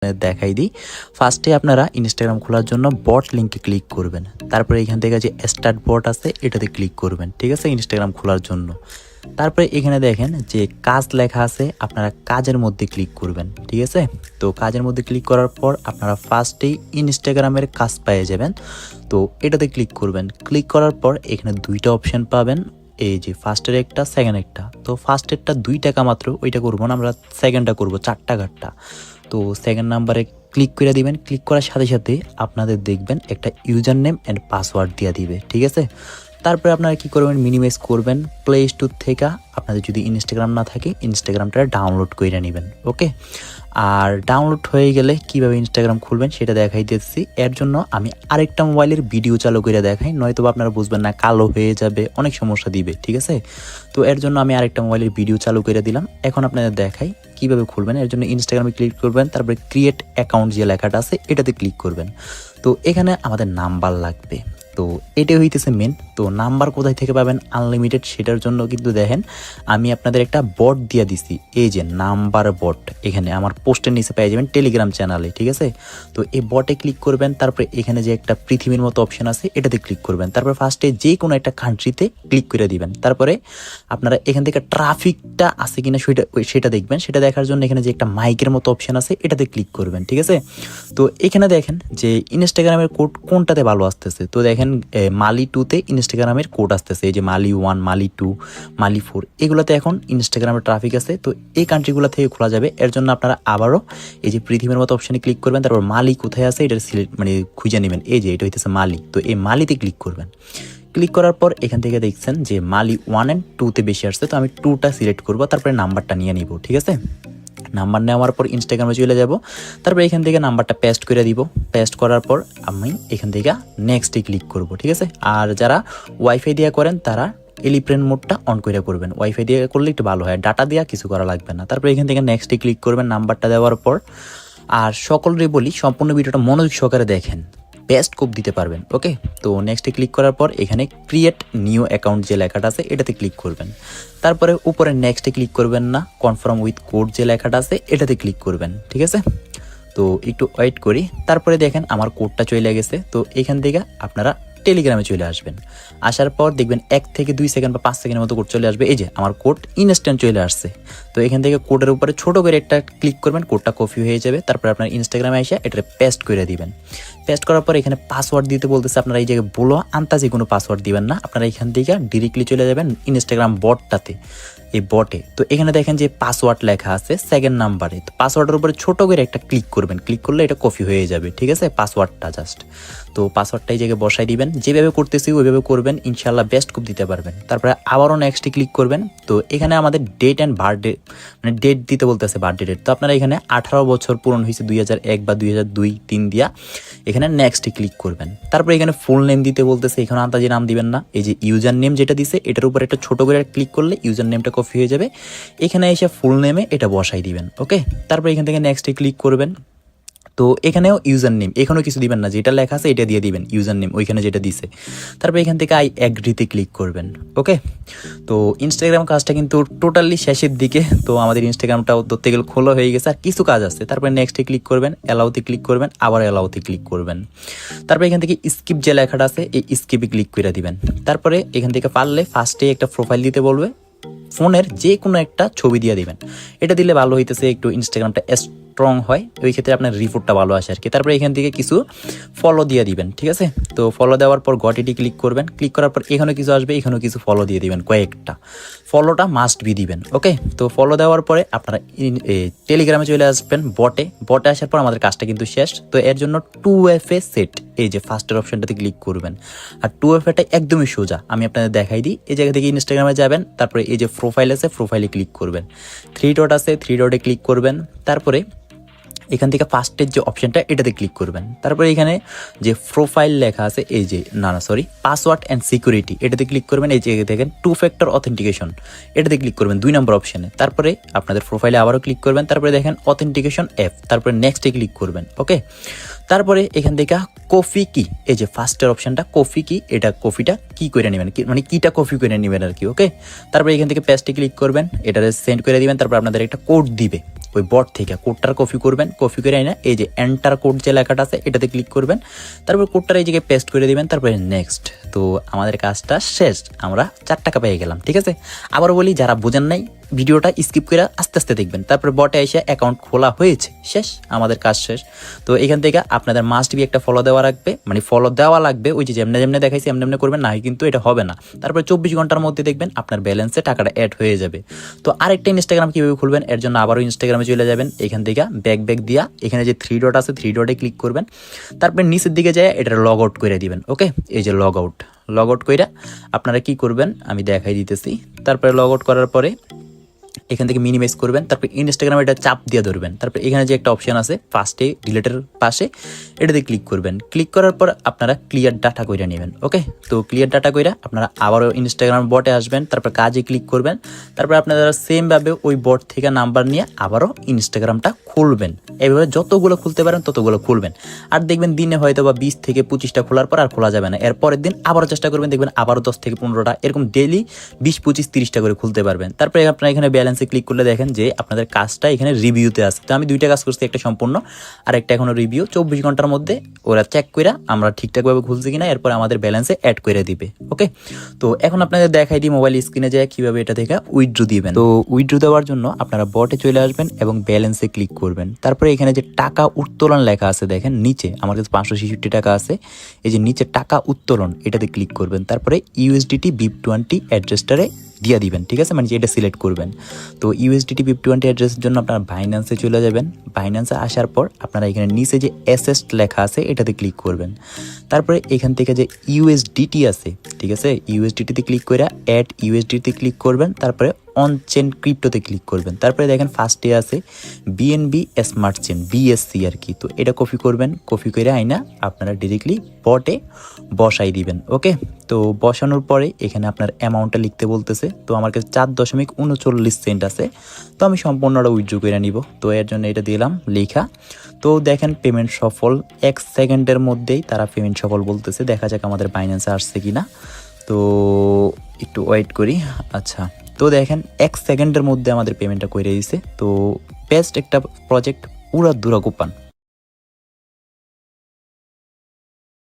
দেখাই দিই। ফার্স্টে আপনারা ইনস্টাগ্রাম খোলার জন্য বট লিঙ্কে ক্লিক করবেন, তারপরে এখান থেকে যে স্টার্ট বট আছে এটাতে ক্লিক করবেন, ঠিক আছে, ইনস্টাগ্রাম খোলার জন্য। তারপরে এখানে দেখেন যে কাজ লেখা আছে, আপনারা কাজের মধ্যে ক্লিক করবেন, ঠিক আছে। তো কাজের মধ্যে ক্লিক করার পর আপনারা ফার্স্টেই ইনস্টাগ্রামের কাজ পেয়ে যাবেন। তো এটাতে ক্লিক করবেন, ক্লিক করার পর এখানে দুইটা অপশন পাবেন, এই যে ফার্স্টের একটা, সেকেন্ড একটা। তো ফার্স্টেরটা 2 টাকা মাত্র, ওইটা করবো না, আমরা সেকেন্ডটা করবো 4 টাকারটা। তো সেকেন্ড নাম্বারে ক্লিক করে দিবেন, ক্লিক করার সাথে সাথে আপনাদের দেখবেন একটা ইউজার নেম অ্যান্ড পাসওয়ার্ড দিয়ে দিবে, ঠিক আছে। তারপরে আপনারা কি করবেন, মিনিমাইজ করবেন প্লে স্টোর থেকে। আপনাদের যদি ইনস্টাগ্রাম না থাকে ইনস্টাগ্রামটা ডাউনলোড করে নেবেন, ওকে। আর ডাউনলোড হয়ে গেলে কিভাবে ইনস্টাগ্রাম খুলবেন সেটা দেখাই দিচ্ছি। এর জন্য আমি আরেকটা মোবাইলের ভিডিও চালু করে দেখাই, নয়তো আপনারা বুঝবেন না, কালো হয়ে যাবে, অনেক সমস্যা দিবে, ঠিক আছে। তো এর জন্য আমি আরেকটা মোবাইলের ভিডিও চালু করে দিলাম। এখন আপনাদের দেখাই কিভাবে খুলবেন। এর জন্য ইনস্টাগ্রামে ক্লিক করবেন, তারপরে ক্রিয়েট অ্যাকাউন্ট যে লেখাটা আছে এটাতে ক্লিক করবেন। তো এখানে আমাদের নাম্বার লাগবে, তো এটাই হইতেছে মেন। তো নাম্বার কোথায় থেকে পাবেন আনলিমিটেড, সেটার জন্য কিন্তু দেখেন আমি আপনাদের একটা বট দিয়ে দিছি, এই যে নাম্বার বট, এখানে আমার পোস্টের নিচে পেয়ে যাবেন টেলিগ্রাম চ্যানেলে, ঠিক আছে। তো এই বটে ক্লিক করবেন, তারপরে এখানে যে একটা পৃথিবীর মতো অপশন আছে এটাতে ক্লিক করবেন, তারপরে ফার্স্টে যে কোনো একটা কান্ট্রিতে ক্লিক করে দিবেন। তারপরে আপনারা এখান থেকে ট্রাফিকটা আছে কিনা সেটা দেখবেন। সেটা দেখার জন্য এখানে যে একটা মাইকের মতো অপশন আছে এটাতে ক্লিক করবেন, ঠিক আছে। তো এখানে দেখেন যে ইনস্টাগ্রামের কোড কোনটাতে ভালো আসতেছে। তো দেখেন মালি 2তে ইনস্টাগ্রামের কোড আসতেছে, এই যে মালি 1, মালি 2, মালি 4, এগুলোতে এখন ইনস্টাগ্রামের ট্রাফিক আছে। তো এই কান্ট্রিগুলো থেকে খোলা যাবে। এর জন্য আপনারা আবারও এই যে পৃথিবীর মতো অপশানে ক্লিক করবেন, তারপর মালি কোথায় আছে এটা সিলেক্ট খুঁজে নেবেন, এই যে এটা হইতেছে মালি। তো এই মালিতে ক্লিক করবেন। ক্লিক করার পর এখান থেকে দেখছেন যে মালি 1 and 2তে বেশি আসছে, তো আমি 2টা সিলেক্ট করবো, তারপরে নাম্বারটা নিয়ে নিব, ঠিক আছে। নাম্বার নেওয়ার পর ইনস্টাগ্রামে চলে যাব, তারপর এখান থেকে নাম্বারটা পেস্ট করে দিব। পেস্ট করার পর আমি এখান থেকে নেক্সটে ক্লিক করব, ঠিক আছে। আর যারা ওয়াইফাই দিয়ে করেন তারা এলিপ্রেন মোডটা অন করে করবেন, ওয়াইফাই দিয়ে করলে একটু ভালো হয়, ডাটা দিয়ে কিছু করা লাগবে না। তারপর এখান থেকে নেক্সটে ক্লিক করবেন নাম্বারটা দেওয়ার পর। আর সকলেরই বলি সম্পূর্ণ ভিডিওটা মনোযোগ সহকারে দেখেন, বেস্ট কোপ দিতে পারবেন, ওকে। তো নেক্সটে ক্লিক করার পর এখানে ক্রিয়েট নিউ অ্যাকাউন্ট যে লেখাটা আছে এটাতে ক্লিক করবেন। তারপরে উপরে নেক্সটে ক্লিক করবেন না, কনফার্ম উইথ কোড যে লেখাটা আছে এটাতে ক্লিক করবেন, ঠিক আছে। তো একটু ওয়েট করি, তারপরে দেখেন আমার কোডটা চলে গেছে। তো এখান থেকে আপনারা টেলিগ্রামে চলে আসবেন, আসার পর দেখবেন 1 থেকে 2 সেকেন্ড বা 5 সেকেন্ডের মতো কোড চলে আসবে। এই যে আমার কোড ইনস্ট্যান্ট চলে আসছে। তো এখান থেকে কোডের উপরে ছোট করে একটা ক্লিক করবেন, কোডটা কপি হয়ে যাবে। তারপর আপনার ইনস্টাগ্রামে এসে এটা পেস্ট করে দিবেন। পেস্ট করার পর এখানে পাসওয়ার্ড দিতে বলতেছে, আপনারা এই জায়গায় বলো আন্তাজে কোনো পাসওয়ার্ড দিবেন না, আপনারা এখান থেকে ডিরেক্টলি চলে যাবেন ইনস্টাগ্রাম বটটাতে, এই বটে। তো এখানে দেখেন যে পাসওয়ার্ড লেখা আছে সেকেন্ড নাম্বারে, তো পাসওয়ার্ডের উপরে ছোট করে একটা ক্লিক করবেন, ক্লিক করলে এটা কপি হয়ে যাবে, ঠিক আছে, পাসওয়ার্ডটা জাস্ট। তো পাসওয়ার্ডটা এই জায়গায় বসাই দিবেন, যেভাবে করতেছি ওইভাবে করবেন, ইনশাল্লাহ বেস্ট কোপ দিতে পারবেন। তারপরে আবারও নেক্সটে ক্লিক করবেন। তো এখানে আমাদের ডেট অ্যান্ড বার্থডে, ডেট দিতে বলতেছে, বার্থডে ডেট। তো আপনারা এখানে 18 বছর পূরণ হয়েছে 2001 বা 2002-3 দিয়া এখানে নেক্সটে ক্লিক করবেন। তারপরে এখানে ফুল নেম দিতে বলতেছে, এখানে আন্তাজি নাম দিবেন না, এই যে ইউজার নেম যেটা দিছে এটার উপরে একটা ছোট করে ক্লিক করলে ইউজার নেমটা কপি হয়ে যাবে। এখানে এসে ফুল নেমে এটা বসাই দিবেন, ওকে। তারপর এখান থেকে নেক্সটে ক্লিক করবেন। তো এখানেও ইউজার নেম, এখানেও কিছু দিবেন না, যেটা লেখা আছে এটা দিয়ে দিবেন, ইউজার নেম ওইখানে যেটা দিছে। তারপর এখান থেকে আই অ্যাগ্রিতে ক্লিক করবেন, ওকে। তো ইনস্টাগ্রাম কাজটা কিন্তু টোটালি শেষের দিকে। তো আমাদের ইনস্টাগ্রামটাও ধরতে গেলে খোলা হয়ে গেছে, আর কিছু কাজ আছে। তারপরে নেক্সটে ক্লিক করবেন, অ্যালাউতে ক্লিক করবেন, আবার অ্যালাউতে ক্লিক করবেন। তারপরে এখান থেকে স্কিপ যে লেখাটা আছে এই স্কিপে ক্লিক করে দিবেন। তারপরে এখান থেকে পারলে ফার্স্টে একটা প্রোফাইল দিতে বলবে, ফোনের যে কোনো একটা ছবি দিয়ে দিবেন। এটা দিলে ভালো হইতেছে, একটু ইনস্টাগ্রামটা স্ট্রং হয়, ওই ক্ষেত্রে আপনার রিপোর্টটা ভালো আসে আর কি। তারপরে এখান থেকে কিছু ফলো দিয়ে দিবেন, ঠিক আছে। তো ফলো দেওয়ার পর গটিটি ক্লিক করবেন, ক্লিক করার পর এখানেও কিছু আসবে, এখানেও কিছু ফলো দিয়ে দিবেন, কয়েকটা ফলোটা মাস্ট বি দিবেন, ওকে। তো ফলো দেওয়ার পরে আপনারা টেলিগ্রামে চলে আসবেন বটে আসার পর আমাদের কাজটা কিন্তু শেষ। তো এর জন্য 2FA সেট, এই যে ফার্স্টের অপশনটাতে ক্লিক করবেন। আর 2FAটা একদমই সোজা, আমি আপনাদের দেখাই দিই। এই জায়গা থেকে ইনস্টাগ্রামে যাবেন, তারপরে এই যে প্রোফাইল আছে প্রোফাইলে ক্লিক করবেন, 3 ডট আছে 3 ডটে ক্লিক করবেন। তারপরে এখান থেকে ফার্স্টের যে অপশনটা এটাতে ক্লিক করবেন। তারপরে এখানে যে প্রোফাইল লেখা আছে, এই যে পাসওয়ার্ড অ্যান্ড সিকিউরিটি এটাতে ক্লিক করবেন। এই যে দেখেন 2 ফ্যাক্টর অথেন্টিকেশন এটাতে ক্লিক করবেন 2 নম্বর অপশনে। তারপরে আপনাদের প্রোফাইলে আবারও ক্লিক করবেন, তারপরে দেখেন অথেন্টিকেশন অ্যাপ, তারপরে নেক্সটে ক্লিক করবেন, ওকে। তারপরে এখান থেকে কফি কি, এই যে ফার্স্টের অপশনটা কফি কি, এটা কফিটা কি করে নেবেন, মানে কিটা কফি করে নেবেন আর কি, ওকে। তারপরে এখান থেকে পেস্টে ক্লিক করবেন, এটা সেন্ড করে দিবেন। তারপর আপনাদের একটা কোড দিবে, ওই বট থেকে কোডটার কপি করবেন, কপি করে আইনা এই যে এন্টার কোড যে লেখাটা আছে এটাতে ক্লিক করবেন, তারপর কোডটার এই জায়গায় পেস্ট করে দিবেন, তারপরে নেক্সট। তো আমাদের কাজটা শেষ, আমরা 4 টাকা পেয়ে গেলাম। ঠিক আছে, আবার বলি যারা বোঝেন নাই ভিডিওটা স্কিপ করে আস্তে আস্তে দেখবেন, তারপরে বটে এসে অ্যাকাউন্ট খোলা হয়েছে, শেষ, আমাদের কাজ শেষ। তো এখান থেকে আপনাদের মাস্ট বি একটা ফলো দেওয়া রাখবে, মানে ফলো দেওয়া লাগবে, ওই যে যেমনে যেমনে দেখাইছি এমনি এমনি করবেন, না কিন্তু এটা হবে না। তারপরে 24 ঘন্টার মধ্যে দেখবেন আপনার ব্যালেন্সে টাকাটা অ্যাড হয়ে যাবে। তো আরেকটা ইনস্টাগ্রাম কীভাবে খুলবেন, এর জন্য আবারও ইনস্টাগ্রামে চলে যাবেন, এখান থেকে ব্যাক দিয়া এখানে যে 3 ডট আছে 3 ডটে ক্লিক করবেন, তারপরে নিচের দিকে যায় এটা লগ আউট করে দিবেন। ওকে, এই যে লগ আউট কইরা আপনারা কি করবেন আমি দেখাই দিতেছি। তারপরে লগ আউট করার পরে এখান থেকে মিনিমাইজ করবেন, তারপর ইনস্টাগ্রামে এটা চাপ দিয়ে ধরবেন, তারপর এখানে যে একটা অপশন আছে ফার্স্টে ডিলেটের পাশে এটাতে ক্লিক করবেন। ক্লিক করার পর আপনারা ক্লিয়ার ডাটা কইরা নেবেন। ওকে, তো ক্লিয়ার ডাটা কইরা আপনারা আবারও ইনস্টাগ্রাম বটে আসবেন, তারপর কাজে ক্লিক করবেন, তারপর আপনারা সেমভাবে ওই বট থেকে নাম্বার নিয়ে আবারও ইনস্টাগ্রামটা খুলবেন। এইভাবে যতগুলো খুলতে পারেন ততগুলো খুলবেন, আর দেখবেন দিনে হয়তো বা 20 থেকে 25টা খোলার পর আর খোলা যাবে না, এর পরের দিন আবারও চেষ্টা করবেন, দেখবেন আবারও 10 থেকে 15টা এরকম ডেইলি 20, 25, 30টা করে খুলতে পারবেন। তারপরে আপনারা এখানে ব্যালেন্সে ক্লিক করলে দেখেন যে আপনাদের কাজটা এখানে রিভিউতে আছে। তো আমি 2টা কাজ করছি, একটা সম্পূর্ণ আর একটা এখনো রিভিউ। 24 ঘন্টার মধ্যে ওরা চেক করে আমরা ঠিকঠাকভাবে খুলছি কিনা, এরপর আমাদের ব্যালেন্সে অ্যাড করে দিবে। ওকে, তো এখন আপনাদের দেখাই দিই মোবাইল স্ক্রিনে যায় কিভাবে এটা থেকে উইথড্র দিবেন। তো উইথড্র দেওয়ার জন্য আপনারা বটে চলে আসবেন এবং ব্যালেন্সে ক্লিক করবেন, তারপরে এখানে যে টাকা উত্তোলন লেখা আছে দেখেন নিচে, আমার কাছে 566 টাকা আছে, এই যে নিচে টাকা উত্তোলন এটাতে ক্লিক করবেন, তারপরে ইউএসডিটি BIP20 অ্যাড্রেসটারে দিয়ে দিবেন। ঠিক আছে, মানে এটা সিলেক্ট করবেন। তো ইউএসডিটি BIP20 অ্যাড্রেসের জন্য আপনারা বাইন্যান্সে চলে যাবেন, বাইন্যান্সে আসার পর আপনারা এখানে নিচে যে অ্যাসেস্ট লেখা আছে এটাতে ক্লিক করবেন, তারপরে এখান থেকে যে ইউএসডিটি আছে, ঠিক আছে, ইউএসডিটিতে ক্লিক করে অ্যাড ইউএসডিটিতে ক্লিক করবেন, তারপরে অন চেন ক্রিপ্টোতে ক্লিক করবেন, তারপরে দেখেন ফার্স্টে আছে বিএনবি স্মার্ট চেন, বিএসসি আর কি। তো এটা কপি করবেন, কপি করে আইনা আপনারা ডিরেক্টলি বটে বসাই দিবেন। ওকে, তো বসানোর পরে এখানে আপনার অ্যামাউন্টটা লিখতে বলতেছে, তো আমার কাছে 4.39 সেন্ট আছে, তো আমি সম্পূর্ণটা উইথড্র করে নিব। তো এর জন্য এটা দিলাম লেখা। তো দেখেন পেমেন্ট সফল, 1 সেকেন্ডের মধ্যেই তারা পেমেন্ট সফল বলতেছে, দেখা যাক আমাদের বাইন্যান্সে আসছে কিনা। তো একটু ওয়েট করি। আচ্ছা, তো দেখেন 1 সেকেন্ডের মধ্যে আমাদের পেমেন্টটা করে দিয়েছে। তো বেস্ট একটা প্রজেক্ট, পুরা দুরা কুপান।